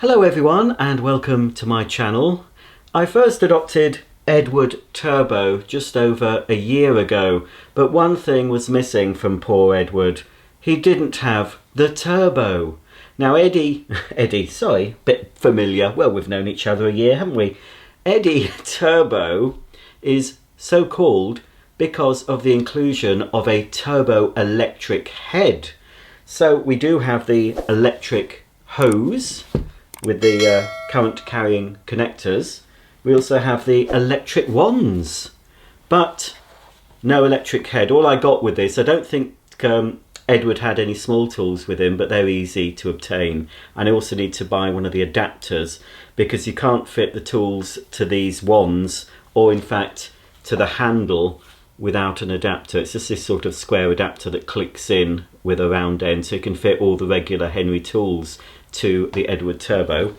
Hello everyone and welcome to my channel. I first adopted Edward Turbo just over a year ago, but one thing was missing from poor Edward. He didn't have the turbo. Now Eddie, bit familiar, well we've known each other a year, haven't we? Eddie Turbo is so called because of the inclusion of a turbo electric head. So we do have the electric hose with the current carrying connectors. We also have the electric wands, but no electric head. All I got with this, I don't think Edward had any small tools with him, but they're easy to obtain. And I also need to buy one of the adapters because you can't fit the tools to these wands, or in fact to the handle, without an adapter. It's just this sort of square adapter that clicks in with a round end, so you can fit all the regular Henry tools to the Edward Turbo.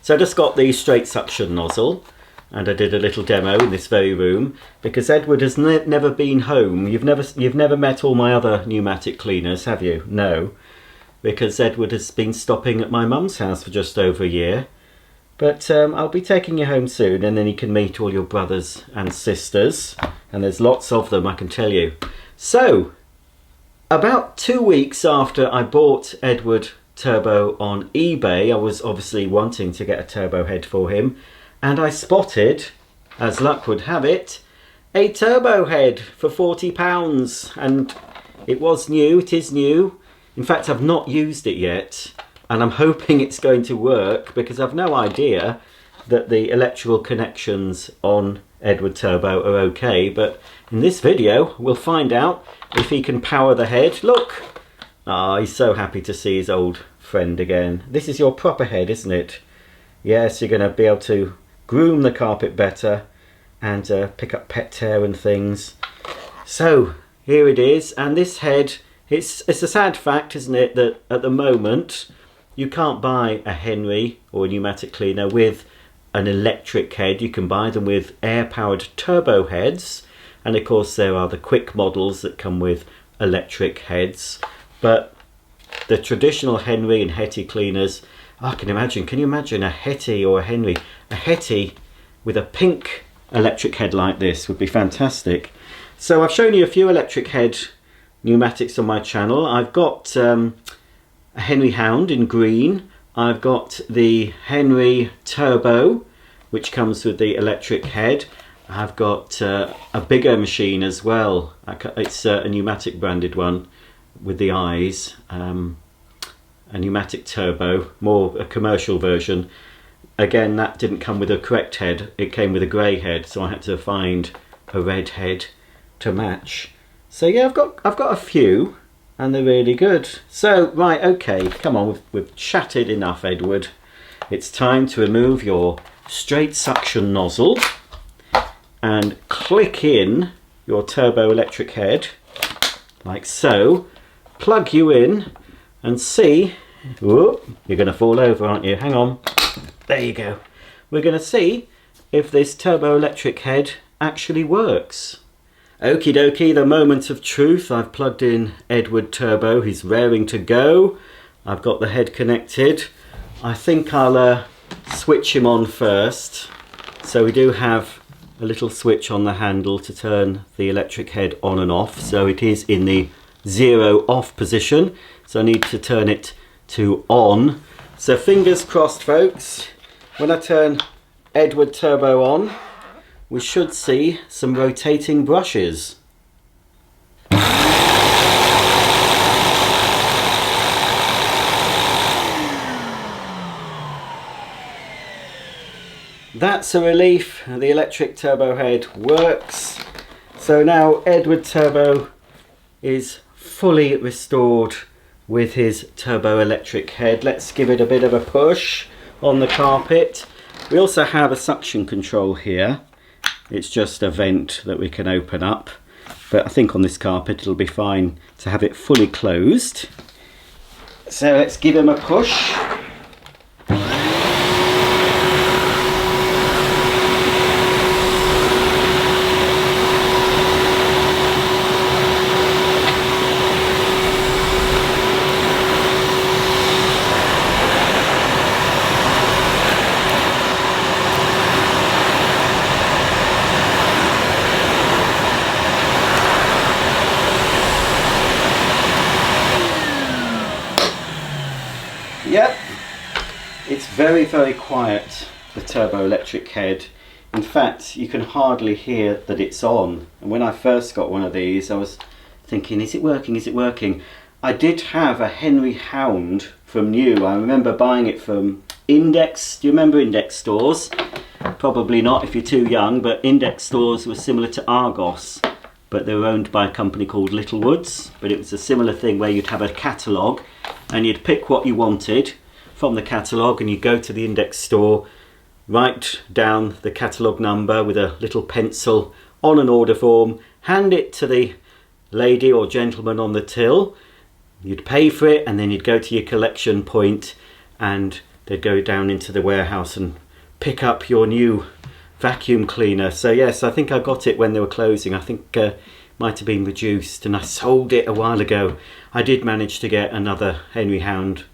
So I just got the straight suction nozzle and I did a little demo in this very room because Edward has never been home. You've never met all my other pneumatic cleaners, have you? No, because Edward has been stopping at my mum's house for just over a year. But I'll be taking you home soon, and then you can meet all your brothers and sisters, and there's lots of them, I can tell you. So about 2 weeks after I bought Edward Turbo on eBay, I was obviously wanting to get a turbo head for him, and I spotted, as luck would have it, a turbo head for £40, and it was new. It is new. In fact, I've not used it yet, and I'm hoping it's going to work because I've no idea that the electrical connections on Edward Turbo are okay, but in this video we'll find out if he can power the head. Look! Ah, he's so happy to see his old friend again. This is your proper head, isn't it? Yes, you're going to be able to groom the carpet better and pick up pet hair and things. So here it is, and this head, it's a sad fact, isn't it, that at the moment you can't buy a Henry or a pneumatic cleaner with an electric head. You can buy them with air-powered turbo heads, and of course there are the quick models that come with electric heads. But the traditional Henry and Hetty cleaners, can you imagine a Hetty or a Henry? A Hetty with a pink electric head like this would be fantastic. So I've shown you a few electric head pneumatics on my channel. I've got a Henry Hound in green. I've got the Henry Turbo, which comes with the electric head. I've got a bigger machine as well. It's a pneumatic branded one with the eyes, a pneumatic turbo, more a commercial version. Again, that didn't come with a correct head, it came with a grey head, so I had to find a red head to match. So yeah, I've got a few, and they're really good. So right, okay, come on, we've chatted enough, Edward. It's time to remove your straight suction nozzle and click in your turbo electric head like so. Plug you in and see. Whoop, you're going to fall over, aren't you? Hang on. There you go. We're going to see if this turbo electric head actually works. Okie dokie, the moment of truth. I've plugged in Edward Turbo. He's raring to go. I've got the head connected. I think I'll switch him on first. So we do have a little switch on the handle to turn the electric head on and off. So it is in the 0 off position, so I need to turn it to on. So fingers crossed, folks, when I turn Edward Turbo on, we should see some rotating brushes. That's a relief. The electric turbo head works. So now Edward Turbo is fully restored with his turbo electric head. Let's give it a bit of a push on the carpet. We also have a suction control here. It's just a vent that we can open up, but I think on this carpet it'll be fine to have it fully closed. So let's give him a push. Yep, it's very, very quiet, the turbo electric head. In fact, you can hardly hear that it's on. And when I first got one of these, I was thinking, is it working, is it working? I did have a Henry Hound from new. I remember buying it from Index. Do you remember Index stores? Probably not if you're too young, but Index stores were similar to Argos, but they were owned by a company called Littlewoods. But it was a similar thing where you'd have a catalogue and you'd pick what you wanted from the catalogue, and you'd go to the Index store, write down the catalogue number with a little pencil on an order form, hand it to the lady or gentleman on the till. You'd pay for it, and then you'd go to your collection point and they'd go down into the warehouse and pick up your new vacuum cleaner. So yes, I think I got it when they were closing. I think might have been reduced, and I sold it a while ago. I did manage to get another Henry Hound,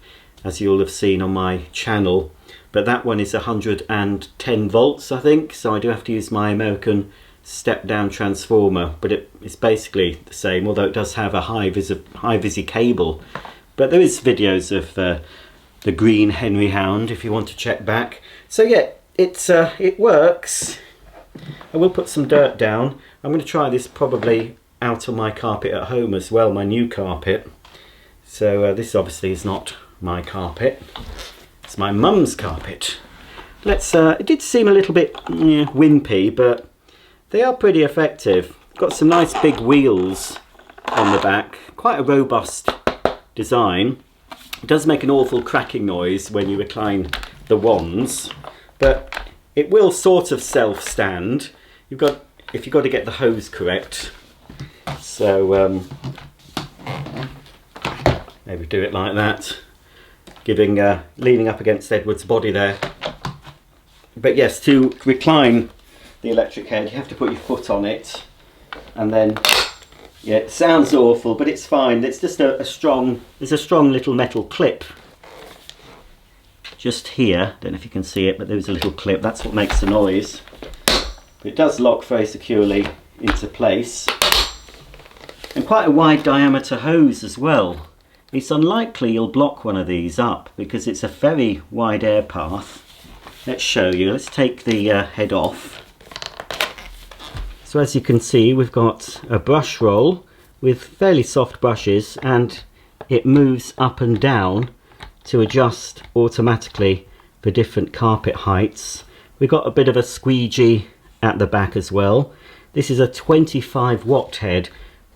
as you'll have seen on my channel, but that one is 110 volts I think, so I do have to use my American step down transformer, but it's basically the same, although it does have a high visi cable. But there is videos of the green Henry Hound if you want to check back. So yeah, it works. I will put some dirt down. I'm going to try this probably out on my carpet at home as well, my new carpet. So this obviously is not my carpet, it's my mum's carpet. It did seem a little bit wimpy, but they are pretty effective. Got some nice big wheels on the back, quite a robust design. It does make an awful cracking noise when you recline the wands, but it will sort of self-stand. If you've got to get the hose correct. So maybe do it like that, leaning up against Edward's body there. But yes, to recline the electric head, you have to put your foot on it, and then yeah, it sounds awful, but it's fine. It's just there's a strong little metal clip just here. Don't know if you can see it, but there's a little clip. That's what makes the noise. But it does lock very securely into place, and quite a wide diameter hose as well. It's unlikely you'll block one of these up because it's a very wide air path. Let's show you. Let's take the head off. So as you can see, we've got a brush roll with fairly soft brushes, and it moves up and down to adjust automatically for different carpet heights. We've got a bit of a squeegee at the back as well. This is a 25 watt head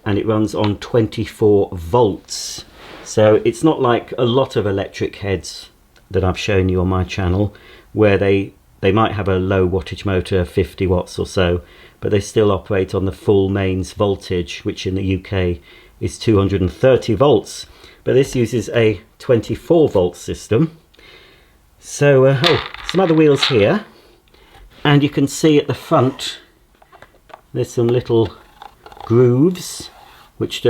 and it runs on 24 volts. So it's not like a lot of electric heads that I've shown you on my channel where they might have a low wattage motor, 50 watts or so, but they still operate on the full mains voltage, which in the UK is 230 volts. But this uses a 24 volt system. So some other wheels here, and you can see at the front there's some little grooves which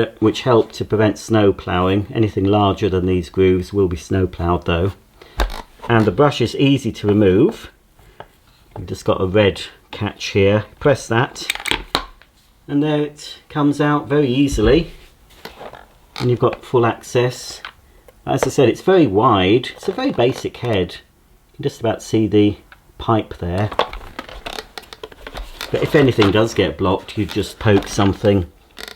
help to prevent snow ploughing. Anything larger than these grooves will be snow ploughed though. And the brush is easy to remove. You've just got a red catch here. Press that and there it comes out very easily, and you've got full access. As I said, it's very wide. It's a very basic head. You can just about see the pipe there. But if anything does get blocked, you just poke something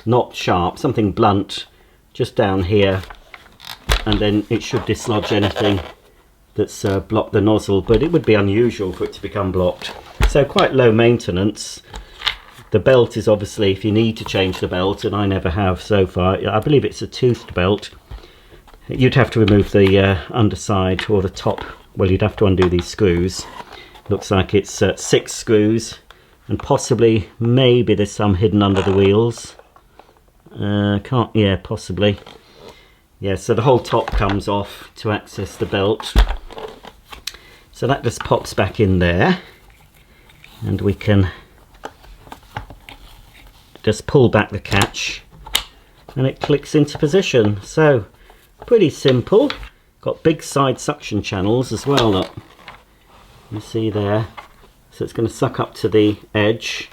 not sharp, something blunt, just down here, and then it should dislodge anything that's blocked the nozzle. But it would be unusual for it to become blocked. So quite low maintenance. The belt is obviously, if you need to change the belt, and I never have so far. I believe it's a toothed belt. You'd have to remove the underside or the top. Well, you'd have to undo these screws. Looks like it's 6 screws, and possibly, maybe there's some hidden under the wheels. Yeah, possibly. Yeah, so the whole top comes off to access the belt. So that just pops back in there, and we can just pull back the catch and it clicks into position. So pretty simple. Got big side suction channels as well, look. You see there. So it's going to suck up to the edge.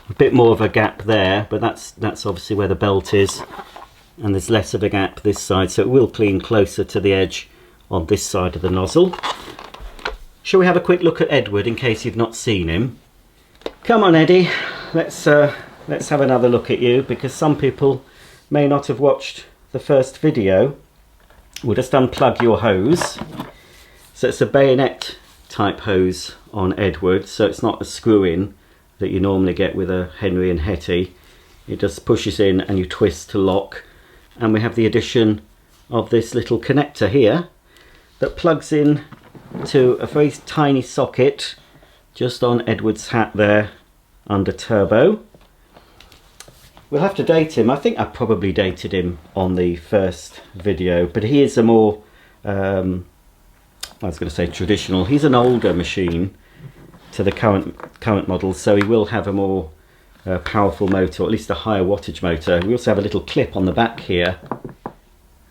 A bit more of a gap there, but that's obviously where the belt is, and there's less of a gap this side, so it will clean closer to the edge on this side of the nozzle. Shall we have a quick look at Edward in case you've not seen him? Come on, Eddie, let's have another look at you, because some people may not have watched the first video. We'll just unplug your hose. So it's a bayonet type hose on Edward, so it's not a screw in that you normally get with a Henry and Hetty. It just pushes in and you twist to lock. And we have the addition of this little connector here that plugs in to a very tiny socket just on Edward's hat there under turbo. We'll have to date him. I think I probably dated him on the first video, but he is a more I was going to say traditional. He's an older machine to the current models, so he will have a more powerful motor, or at least a higher wattage motor. We also have a little clip on the back here.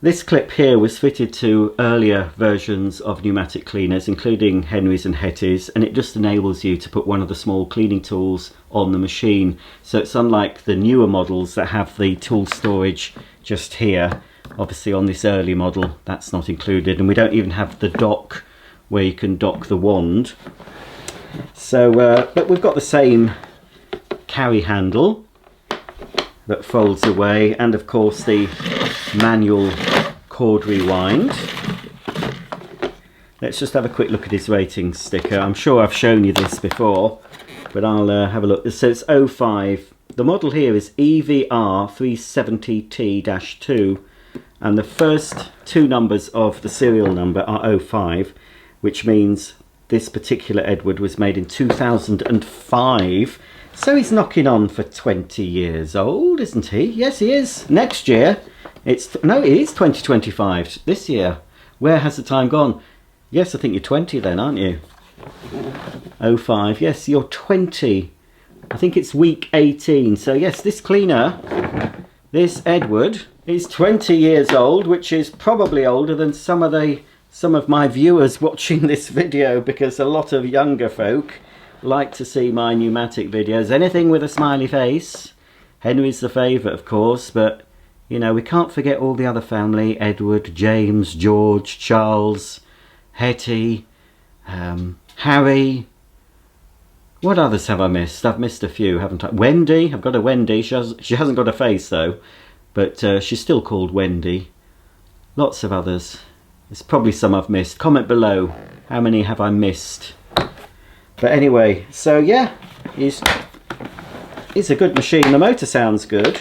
This clip here was fitted to earlier versions of pneumatic cleaners, including Henrys and Hettys, and it just enables you to put one of the small cleaning tools on the machine. So it's unlike the newer models that have the tool storage just here. Obviously on this early model that's not included, and we don't even have the dock where you can dock the wand. So but we've got the same carry handle that folds away, and of course the manual cord rewind. Let's just have a quick look at his rating sticker. I'm sure I've shown you this before, but I'll have a look. So it's 05. The model here is EVR 370T-2, and the first two numbers of the serial number are 05, which means this particular Edward was made in 2005. So he's knocking on for 20 years old, isn't he? Yes, he is. Next year, it is 2025 this year. Where has the time gone? Yes, I think you're 20 then, aren't you? 05, yes, you're 20. I think it's week 18. So yes, this cleaner, this Edward, is 20 years old, which is probably older than some of my viewers watching this video, because a lot of younger folk like to see my pneumatic videos. Anything with a smiley face. Henry's the favourite, of course, but you know, we can't forget all the other family: Edward, James, George, Charles, Hetty, Harry. What others have I missed? I've missed a few, haven't I? Wendy, I've got a Wendy. She hasn't got a face though, but she's still called Wendy. Lots of others. There's probably some I've missed. Comment below, how many have I missed? But anyway, so yeah, he's a good machine. The motor sounds good.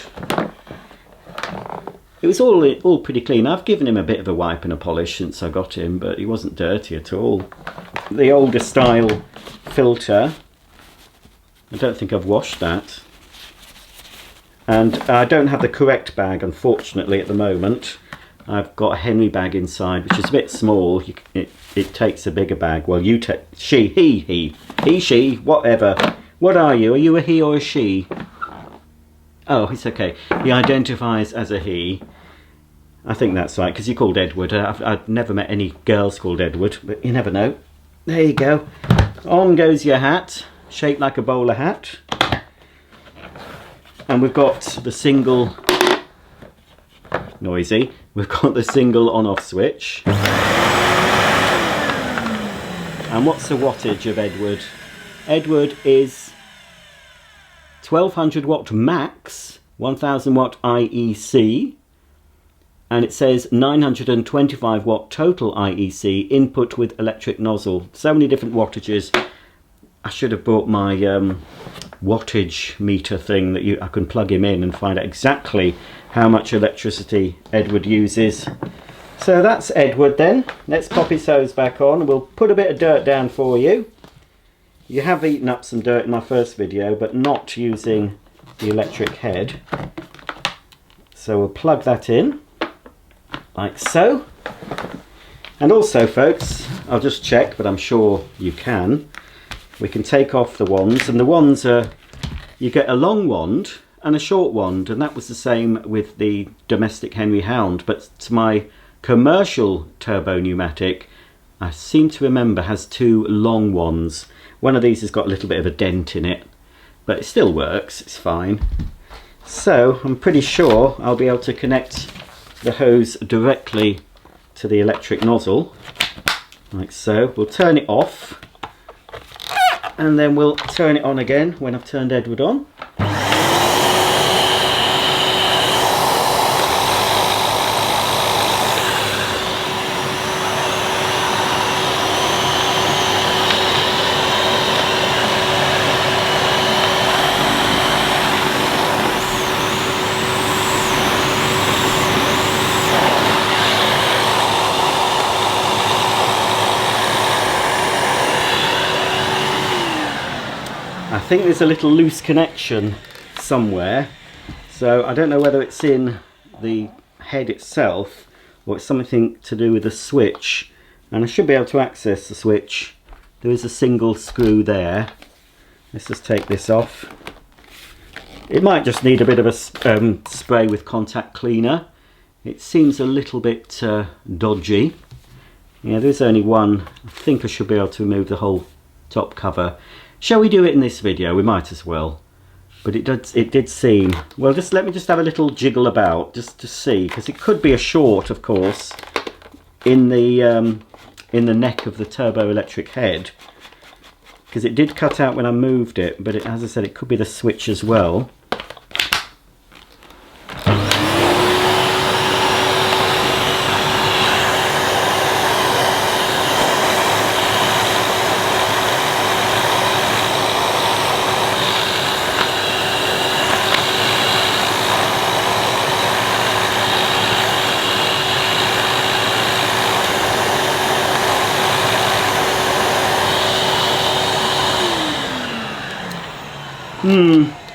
It was all pretty clean. I've given him a bit of a wipe and a polish since I got him, but he wasn't dirty at all. The older style filter, I don't think I've washed that. And I don't have the correct bag, unfortunately, at the moment. I've got a Henry bag inside, which is a bit small. It takes a bigger bag. Well, you take... He, she, whatever. What are you? Are you a he or a she? Oh, it's okay. He identifies as a he. I think that's right, because you're called Edward. I've never met any girls called Edward, but you never know. There you go. On goes your hat, shaped like a bowler hat. And we've got the single... Noisy. We've got the single on-off switch. And what's the wattage of Edward? Edward is 1200 watt max, 1000 watt IEC, and it says 925 watt total IEC, input with electric nozzle. So many different wattages. I should have brought my wattage meter thing that I can plug him in and find out exactly how much electricity Edward uses. So that's Edward then. Let's pop his hose back on. We'll put a bit of dirt down for you. You have eaten up some dirt in my first video, but not using the electric head. So we'll plug that in, like so. And also, folks, I'll just check, but I'm sure you can. We can take off the wands, and the wands are, you get a long wand and a short wand, and that was the same with the domestic Henry Hound, but to my commercial turbo pneumatic, I seem to remember, has two long wands. One of these has got a little bit of a dent in it, but it still works, it's fine. So I'm pretty sure I'll be able to connect the hose directly to the electric nozzle, like so. We'll turn it off, and then we'll turn it on again when I've turned Edward on. I think there's a little loose connection somewhere, so I don't know whether it's in the head itself or it's something to do with the switch, and I should be able to access the switch. There is a single screw there. Let's just take this off. It might just need a bit of a spray with contact cleaner. It seems a little bit dodgy. Yeah, there's only one. I think I should be able to remove the whole top cover. Shall we do it in this video? We might as well. But it did seem... Well, let me just have a little jiggle about, just to see, because it could be a short, of course, in the neck of the turbo electric head. Because it did cut out when I moved it, but as I said, it could be the switch as well.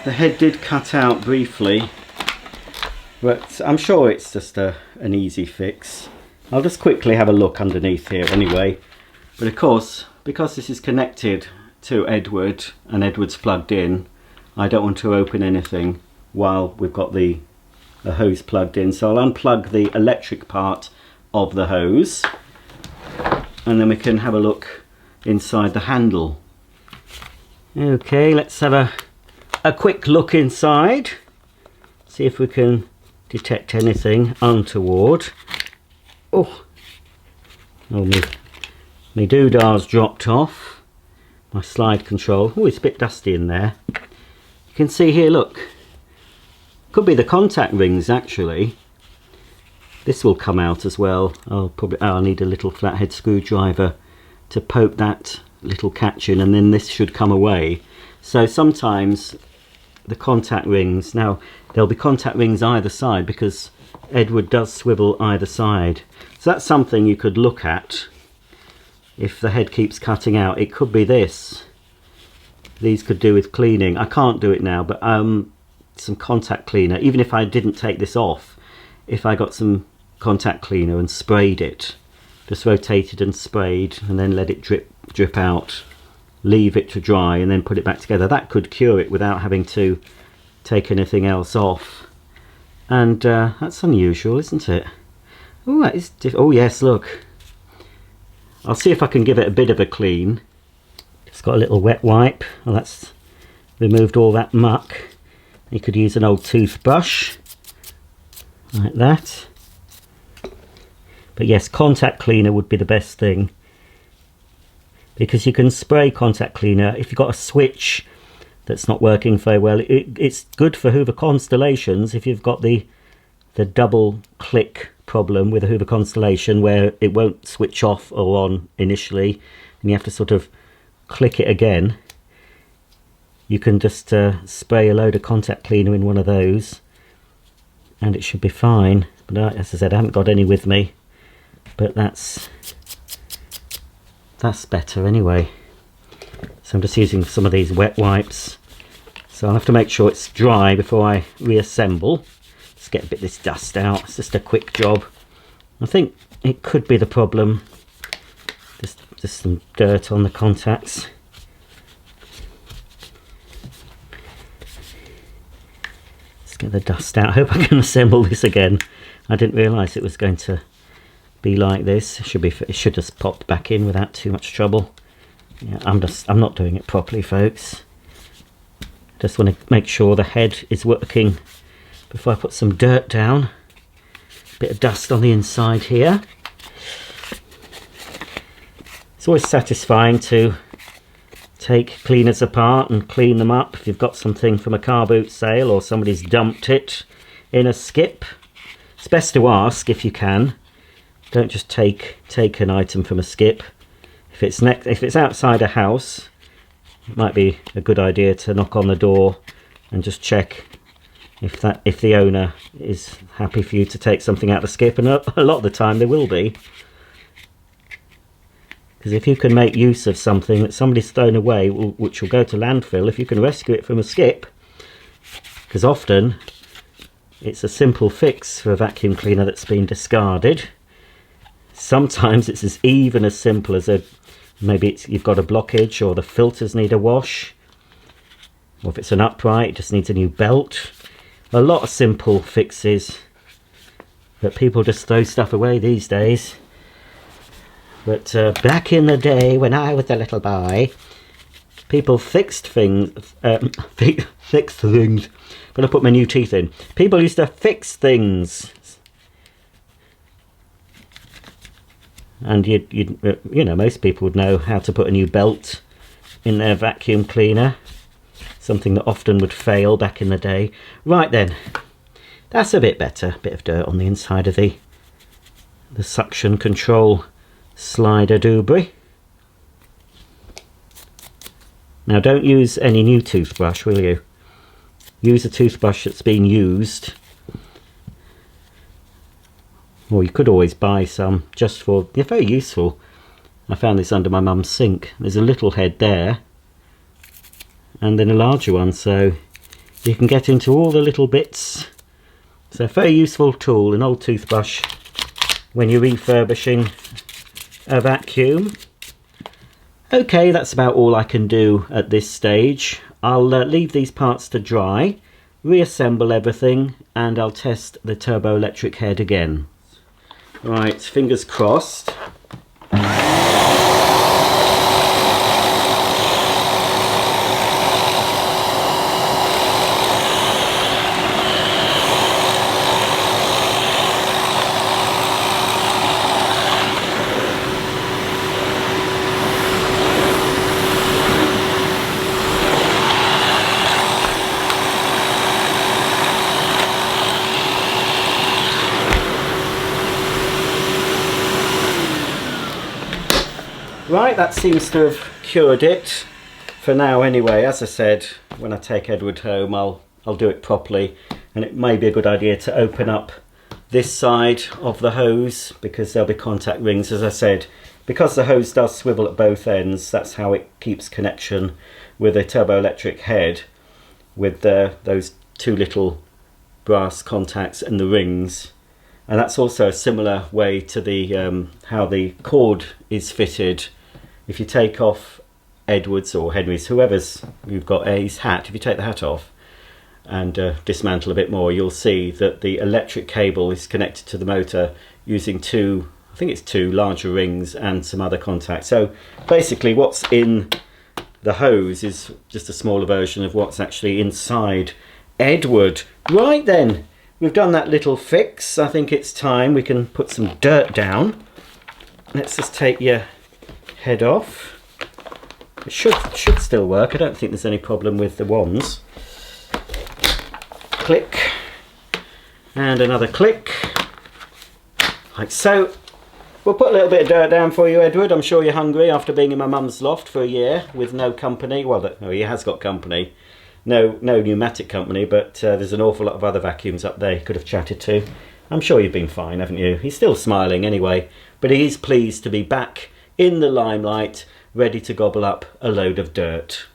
The head did cut out briefly, but I'm sure it's just an easy fix. I'll just quickly have a look underneath here anyway. But of course, because this is connected to Edward and Edward's plugged in, I don't want to open anything while we've got the hose plugged in. So I'll unplug the electric part of the hose, and then we can have a look inside the handle. Okay, let's have a quick look inside, see if we can detect anything untoward. Oh, my doodah's dropped off, my slide control. Oh, it's a bit dusty in there. You can see here, look, could be the contact rings actually. This will come out as well. I'll need a little flathead screwdriver to poke that little catch in, and then this should come away. So sometimes the contact rings, now there'll be contact rings either side because Edward does swivel either side. So that's something you could look at if the head keeps cutting out. It could be this. These could do with cleaning. I can't do it now, but some contact cleaner, even if I didn't take this off, if I got some contact cleaner and sprayed it, just rotated and sprayed and then let it drip out, leave it to dry and then put it back together, that could cure it without having to take anything else off. And that's unusual, isn't it? Oh, that is oh yes, look, I'll see if I can give it a bit of a clean. Just got a little wet wipe. Well, that's removed all that muck. You could use an old toothbrush like that, but yes, contact cleaner would be the best thing, because you can spray contact cleaner if you've got a switch that's not working very well. It's good for Hoover Constellations if you've got the double click problem with a Hoover Constellation where it won't switch off or on initially and you have to sort of click it again. You can just spray a load of contact cleaner in one of those and it should be fine. But as I said, I haven't got any with me, but that's better anyway. So I'm just using some of these wet wipes, so I'll have to make sure it's dry before I reassemble. Just get a bit of this dust out. It's just a quick job. I think it could be the problem, just some dirt on the contacts. Let's get the dust out. I hope I can assemble this again. I didn't realise it was going to be like this. It should just pop back in without too much trouble. Yeah, I'm not doing it properly, folks. Just want to make sure the head is working before I put some dirt down. Bit of dust on the inside here. It's always satisfying to take cleaners apart and clean them up if you've got something from a car boot sale or somebody's dumped it in a skip. It's best to ask if you can. Don't just take an item from a skip. If it's outside a house, it might be a good idea to knock on the door and just check if the owner is happy for you to take something out of the skip, and a lot of the time they will be. Because if you can make use of something that somebody's thrown away, which will go to landfill, if you can rescue it from a skip, because often it's a simple fix for a vacuum cleaner that's been discarded. Sometimes it's even as simple as maybe you've got a blockage, or the filters need a wash, or if it's an upright, it just needs a new belt. A lot of simple fixes, but people just throw stuff away these days. But back in the day when I was a little boy, people fixed things. Fixed things. I'm gonna put my new teeth in. People used to fix things, and you know, most people would know how to put a new belt in their vacuum cleaner. Something that often would fail back in the day. Right then, that's a bit better. Bit of dirt on the inside of the suction control slider doobry. Now don't use any new toothbrush, will you? Use a toothbrush that's been used. Or you could always buy some just for... They're very useful. I found this under my mum's sink. There's a little head there, and then a larger one, so you can get into all the little bits. So a very useful tool, an old toothbrush, when you're refurbishing a vacuum. Okay, that's about all I can do at this stage. I'll leave these parts to dry, reassemble everything, and I'll test the turbo electric head again. Right, fingers crossed. Right, that seems to have cured it for now anyway. As I said, when I take Edward home, I'll do it properly, and it may be a good idea to open up this side of the hose, because there'll be contact rings. As I said, because the hose does swivel at both ends, that's how it keeps connection with a turbo electric head, with those two little brass contacts and the rings. And that's also a similar way to the how the cord is fitted. If you take off Edward's or Henry's, whoever's you've got his hat, if you take the hat off and dismantle a bit more, you'll see that the electric cable is connected to the motor using two, I think it's two larger rings and some other contacts. So basically what's in the hose is just a smaller version of what's actually inside Edward. Right then, we've done that little fix. I think it's time we can put some dirt down. Let's just take your head off. It should still work. I don't think there's any problem with the wands. Click. And another click. Like so. We'll put a little bit of dirt down for you, Edward. I'm sure you're hungry after being in my mum's loft for a year with no company. Well, he has got company. No Numatic company, but there's an awful lot of other vacuums up there you could have chatted to. I'm sure you've been fine, haven't you? He's still smiling anyway, but he is pleased to be back in the limelight, ready to gobble up a load of dirt.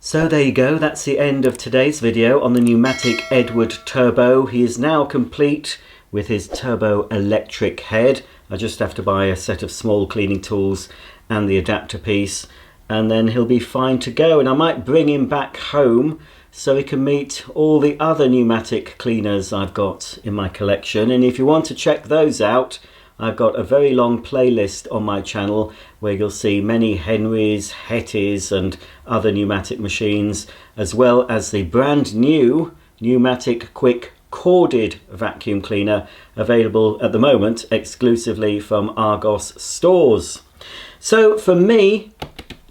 So there you go, that's the end of today's video on the Numatic Edward Turbo. He is now complete with his turbo electric head. I just have to buy a set of small cleaning tools and the adapter piece, and then he'll be fine to go. And I might bring him back home so he can meet all the other pneumatic cleaners I've got in my collection. And if you want to check those out, I've got a very long playlist on my channel where you'll see many Henrys, Hettys and other pneumatic machines, as well as the brand new Numatic Quick corded vacuum cleaner, available at the moment exclusively from Argos stores. So for me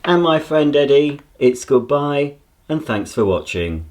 and my friend Eddie, it's goodbye and thanks for watching.